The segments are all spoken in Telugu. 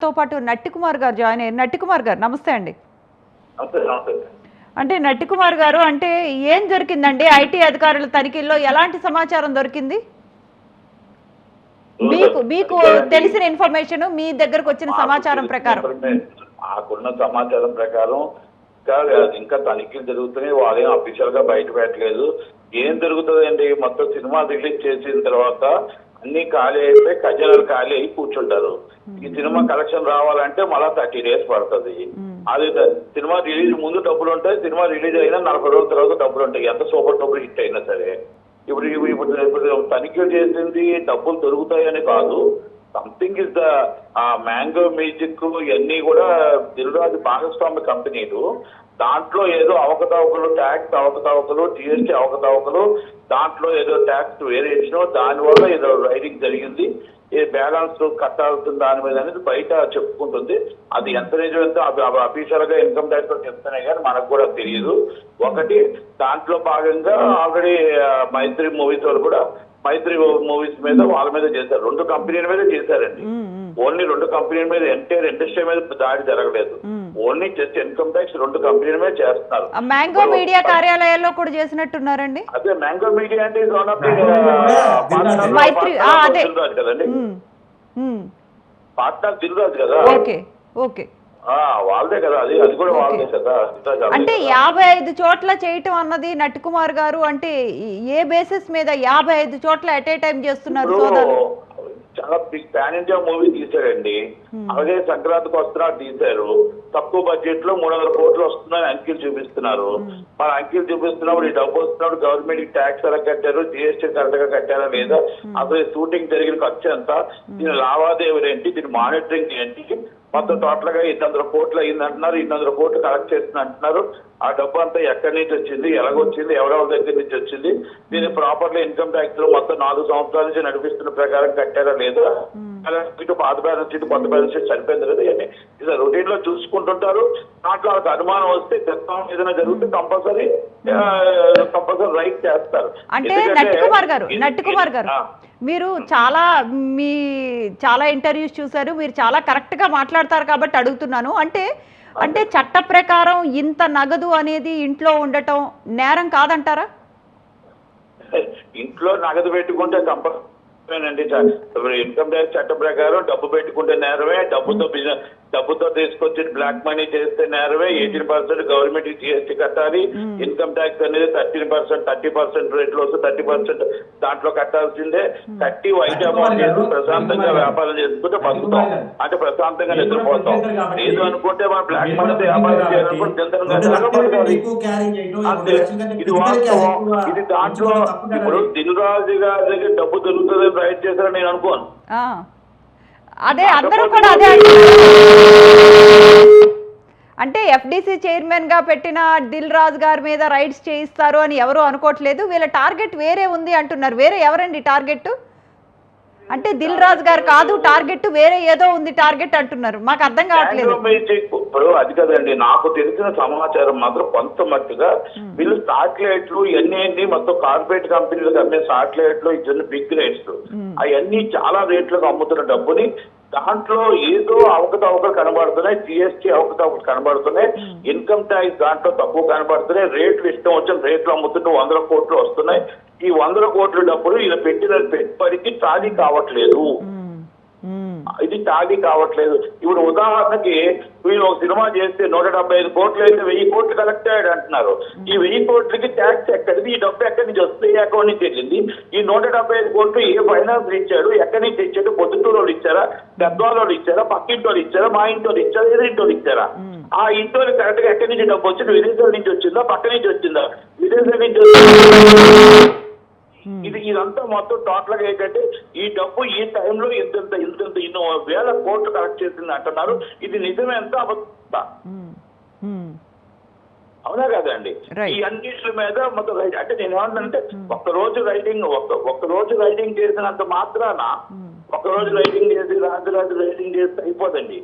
తో పాటు నట్టికుమార్ గారు జాయిన్ అయ్యారు. నట్టికుమార్ గారు నమస్తే అండి. అంటే నట్టికుమార్ గారు అంటే ఏం దొరికిందండి ఐటీ అధికారుల తనిఖీల్లో ఎలాంటి సమాచారం దొరికింది? మీకు మీకు తెలిసిన ఇన్ఫర్మేషన్ మీ దగ్గరకు వచ్చిన సమాచారం ప్రకారం నాకున్న సమాచారం ప్రకారం ఇంకా తనిఖీలు జరుగుతున్నాయి. వాళ్ళేం అఫీషియల్ గా బయట పెట్టలేదు. ఏం జరుగుతుందండి, మొత్తం సినిమా రిలీజ్ చేసిన తర్వాత అన్ని ఖాళీ అయిపోయి ఖజానాలు ఖాళీ అయి కూర్చుంటారు. ఈ సినిమా కలెక్షన్ రావాలంటే మళ్ళా 30 days పడుతుంది. అది సినిమా రిలీజ్ ముందు డబ్బులు ఉంటాయి, సినిమా రిలీజ్ అయినా 40 రోజుల తర్వాత డబ్బులు ఉంటాయి, ఎంత సూపర్ డబ్బులు హిట్ అయినా సరే. ఇప్పుడు తనిఖీలు చేసింది డబ్బులు దొరుకుతాయని కాదు, something is the mango music ఇవన్నీ కూడా దిల్రాజు భాగస్వామ్య కంపెనీలు. దాంట్లో ఏదో అవకతవకలు, ట్యాక్స్ అవకతవకలు, జిఎస్టీ అవకతవకలు, దాంట్లో ఏదో ట్యాక్స్ వేరియేషన్, దానివల్ల ఏదో రైడింగ్ జరిగింది, ఏ బ్యాలెన్స్ కట్టాల్సిన దాని మీద అనేది బయట చెప్పుకుంటుంది. అది ఎంత నిజమైతే అఫీషియల్ గా ఇన్కమ్ ట్యాక్స్ లో చెప్తున్నాయి కానీ మనకు కూడా తెలియదు. ఒకటి దాంట్లో భాగంగా ఆల్రెడీ మైత్రి మూవీస్ వాళ్ళు కూడా మైత్రి మూవీస్ మీద వాళ్ళ మీద చేశారు, 2 కంపెనీల మీద చేశారండి. ఓన్లీ 2 కంపెనీల మీద ఎంటైర్ ఇండస్ట్రీ మీద దాడి జరగలేదు, ఓన్లీ జస్ట్ ఇన్కమ్ ట్యాక్స్ 2 కంపెనీల మీద చేస్తున్నారు. మ్యాంగో మీడియా కార్యాలయాల్లో కూడా చేసినట్టున్నారండి. అదే మ్యాంగో మీడియా అంటే కదండి, పార్ట్నర్ దిల్రాజు కదా. ఓకే ఓకే వాళ్ళదే కదా, అది కూడా వాళ్ళదే కదా. అంటే 55 చోట్ల చేయటం అన్నది నట్టికుమార్ గారు అంటే ఏ బేసిస్ మీద 55 చోట్ల ఎట్ ఏ టైం చేస్తున్నారు? చాలా బిగ్ పాన్ ఇండియా మూవీ తీశారండి. అలాగే సంక్రాంతికి వస్తున్నారు తీశారు, తక్కువ బడ్జెట్ లో 300 కోట్లు వస్తుందని అంకెలు చూపిస్తున్నారు. మన అంకెలు చూపిస్తున్నప్పుడు ఈ డబ్బు వస్తున్నప్పుడు గవర్నమెంట్ కి ట్యాక్స్ ఎలా కట్టారు, జిఎస్టీ కరెక్ట్ గా కట్టారా లేదా, అసలు షూటింగ్ జరిగిన ఖర్చు ఎంత, దీని లావాదేవీలు ఏంటి, దీని మానిటరింగ్ ఏంటి, మొత్తం టోటల్ గా 200 కోట్లు అయింది అంటున్నారు, 200 కోట్లు కలెక్ట్ చేస్తుంది అంటున్నారు. ఆ డబ్బు అంతా ఎక్కడి నుంచి వచ్చింది, ఎలాగొచ్చింది, ఎవరెవరి దగ్గర నుంచి వచ్చింది, దీన్ని ప్రాపర్లీ ఇన్కమ్ ట్యాక్స్ లో మొత్తం 4 సంవత్సరాల నుంచి నడిపిస్తున్న ప్రకారం కట్టారా లేదా, ఇటు పాత బ్యాలెన్స్ షీట్ కొత్త బ్యాలెన్స్ షీట్ సరిపోయింది లేదా, ఇవన్నీ ఇలా రొటీన్ లో చూసుకుంటుంటారు. దాంట్లో వాళ్ళకి అనుమానం వస్తే ఏదైనా జరిగితే కంపల్సరీ రైట్ చేస్తారు. అంటే నట్టికుమార్ గారు మీరు చాలా ఇంటర్వ్యూస్ చూసారు, మీరు చాలా కరెక్ట్ గా మాట్లాడతారు కాబట్టి అడుగుతున్నాను. అంటే చట్ట ప్రకారం ఇంత నగదు అనేది ఇంట్లో ఉండటం నేరం కాదంటారా? ఇంట్లో నగదు పెట్టుకుంటే కంపల్సరీ ఇన్కమ్ ట్యాక్స్ చట్ట ప్రకారం డబ్బు పెట్టుకుంటే నేరమే, డబ్బుతో తీసుకొచ్చి బ్లాక్ మనీ చేస్తే నేరమే. 18% గవర్నమెంట్ జిఎస్టీ కట్టాలి. ఇన్కమ్ ట్యాక్స్ అనేది 30% రేట్లో వస్తే 30% దాంట్లో కట్టాల్సిందే. కట్టి వైట్ అమౌంట్ చేసి ప్రశాంతంగా వ్యాపారం చేసుకుంటే బతుకుతాం, అంటే ప్రశాంతంగా నిద్రపోతాం. లేదు అనుకుంటే మనం బ్లాక్ మనీతో వ్యాపారం చేయాలనుకుంటే ఇది వాస్తవం. ఇది దాంట్లో ఇప్పుడు దిల్రాజు గారి దగ్గర డబ్బు దొరుకుతుంది రైట్ చేశారని నేను అనుకోను. అదే అందరూ కూడా అదే అంటే ఎఫ్డిసి చైర్మన్ గా పెట్టిన దిల్ రాజు గారి మీద రైడ్స్ చేయిస్తారు అని ఎవరు అనుకోవట్లేదు. వీళ్ళ టార్గెట్ వేరే ఉంది అంటున్నారు. వేరే ఎవరండి టార్గెట్? అంటే దిల్ రాజు గారు కాదు టార్గెట్, వేరే ఏదో ఉంది టార్గెట్ అంటున్నారు. మాకు అర్థం కావట్లేదు. ఇప్పుడు అది కదండి, నాకు తెలిసిన సమాచారం మాత్రం కొంత మట్టుగా వీళ్ళు సాటిలైట్లు ఇవన్నీ మొత్తం కార్పొరేట్ కంపెనీలకు అమ్మే సాటిలైట్లు ఇవన్నీ బిగ్ రేట్స్, అవన్నీ చాలా రేట్లకు అమ్ముతున్న డబ్బుని దాంట్లో ఏదో అవకతవకలు కనబడుతున్నాయి, జిఎస్టీ అవకతవకలు కనబడుతున్నాయి, ఇన్కమ్ ట్యాక్స్ దాంట్లో తక్కువ కనబడుతున్నాయి, రేట్లు ఇష్టం వచ్చిన రేట్లు అమ్ముతుంటే 100 కోట్లు వస్తున్నాయి. ఈ 100 కోట్ల డబ్బులు ఇలా పెట్టిన పెట్టుబడికి టాలీ కావట్లేదు, ఇది టాలీ కావట్లేదు. ఇప్పుడు ఉదాహరణకి వీళ్ళు ఒక సినిమా చేస్తే 175 కోట్లు అయితే 1000 కోట్లు కలెక్ట్ అయ్యాడు అంటున్నారు. ఈ 1000 కోట్లకి ట్యాక్స్ ఎక్కడిది, ఈ డబ్బు ఎక్కడి నుంచి వస్తుంది, ఏ అకౌంట్ నుంచి వెళ్ళింది, ఈ 175 కోట్లు ఏ ఫైనాన్స్ ఇచ్చాడు, ఎక్కడి నుంచి ఇచ్చాడు, పొద్దుటూరు వాళ్ళు ఇచ్చారా, పెద్దవాళ్ళు ఇచ్చారా, పక్కింటి వాళ్ళు ఇచ్చారా, మా ఇంటి వాళ్ళు ఇచ్చారా, ఎదురింటి వాళ్ళు ఇచ్చారా, ఆ ఇంటి వాళ్ళకి కరెక్ట్ గా ఎక్కడి నుంచి డబ్బు వచ్చింది, విదేశాల నుంచి వచ్చిందా, పక్క నుంచి వచ్చిందా, విదేశాల నుంచి ఇదంతా మొత్తం టోటల్ గా ఏంటంటే ఈ డబ్బు ఈ టైంలో ఇంత 1,000 కోట్లు కలెక్ట్ చేసింది అంటున్నారు. ఇది నిజమే ఎంత అబద్ధం? అవునా కదండి? ఈ అన్నిటి మీద మొత్తం అంటే నేను ఏమంటానంటే ఒక్క రోజు రైటింగ్ చేసినంత మాత్రాన ఒక రోజు రైటింగ్ చేసి రాత్రి రైటింగ్ చేస్తే అయిపోదండి.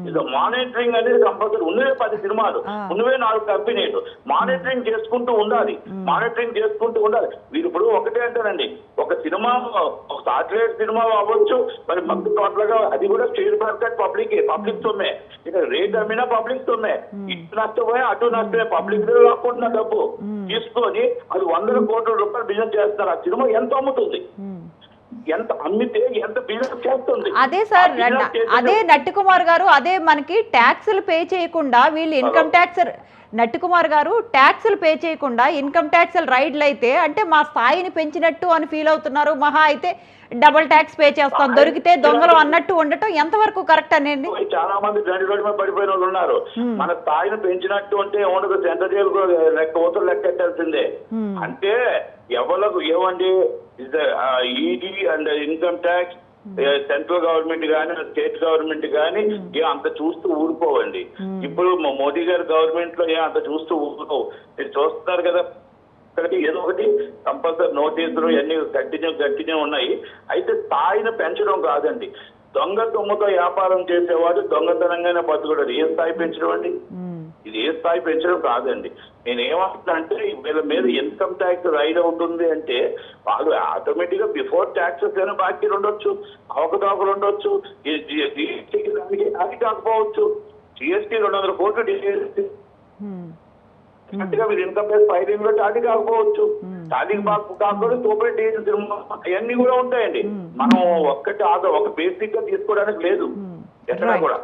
ఇది మానిటరింగ్ అనేది కంపల్సరీ. ఉన్నవే 10 సినిమాలు, ఉన్నవే 4 కంపెనీలు, మానిటరింగ్ చేసుకుంటూ ఉండాలి. మానిటరింగ్ చేసుకుంటూ ఉండాలి. వీరు ఇప్పుడు ఒకటే అంటారండి, ఒక సినిమా ఒక సాటిలైట్ సినిమా అవ్వచ్చు, మరి మందు టోటల్ గా అది కూడా స్టేట్ మార్కెట్ పబ్లిక్ సొమ్మే. ఇక రేట్ అమ్మినా పబ్లిక్ సొమ్మే. ఇటు నష్టపోయా అటు నష్టమే. పబ్లిక్ లాక్కుంటున్న డబ్బు తీసుకొని అది 100 కోట్ల రూపాయలు బిజినెస్ చేస్తారు. ఆ సినిమా ఎంత అమ్ముతుంది, ఎంత అమ్మితే ఎంత బిజినెస్ చేస్తుంది. అదే సార్, అదే నట్టికుమార్ గారు, అదే మనకి ట్యాక్సులు పే చేయకుండా వీళ్ళు ఇన్కమ్ ట్యాక్స్, నట్టికుమార్ గారు ట్యాక్సులు పే చేయకుండా ఇన్కమ్ ట్యాక్స్ రైడ్లు అయితే అంటే మా స్థాయిని పెంచినట్టు అని ఫీల్ అవుతున్నారు. మహా అయితే డబుల్ ట్యాక్స్ పే చేస్తాం, దొరికితే దొంగలు అన్నట్టు ఉండటం ఎంతవరకు కరెక్ట్ అనేది? చాలా మంది రోడ్డు మీద పడిపోయిన వాళ్ళు ఉన్నారు. మన స్థాయిని పెంచినట్టు అంటే ఉండదు, సెంట్రల్ జైలు లెక్కెట్టాల్సిందే. అంటే ఎవరికి ఏమండి ED and income tax, central government కానీ స్టేట్ గవర్నమెంట్ కానీ అంత చూస్తూ ఊరుకోవండి. ఇప్పుడు మోడీ గారి గవర్నమెంట్ లో అంత చూస్తూ ఊరుకోవు. మీరు చూస్తున్నారు కదా, ఏదో ఒకటి కంపల్సరీ నోటీసులు ఇవన్నీ కంటిన్యూ ఉన్నాయి. అయితే స్థాయిని పెంచడం కాదండి. దొంగ తుమ్మతో వ్యాపారం చేసేవాడు దొంగతనంగానే బతుకుడు. ఏ స్థాయి పెంచడం అండి? ఇది ఏ స్థాయి పెంచడం కాదండి. నేను ఏమంటున్నా అంటే వీళ్ళ మీద ఇన్కమ్ ట్యాక్స్ రైడ్ అవుతుంది అంటే వాళ్ళు ఆటోమేటిక్ గా బిఫోర్ ట్యాక్సెస్ అయినా బాకీలు ఉండొచ్చు, అవకతవకలు ఉండొచ్చు, జిఎస్టీకి దానికి అది కాకపోవచ్చు. జిఎస్టీ 200 కోట్లు డిఎస్టీ మీరు ఇన్కమ్ ట్యాక్స్ ఫైలింగ్ లో టాలీ కాకపోవచ్చు. టాలీ కాకపోతే తోపేటి అవన్నీ కూడా ఉంటాయండి. మనం ఒక బేసిక్ గా తీసుకోవడానికి లేదు ఎక్కడ కూడా.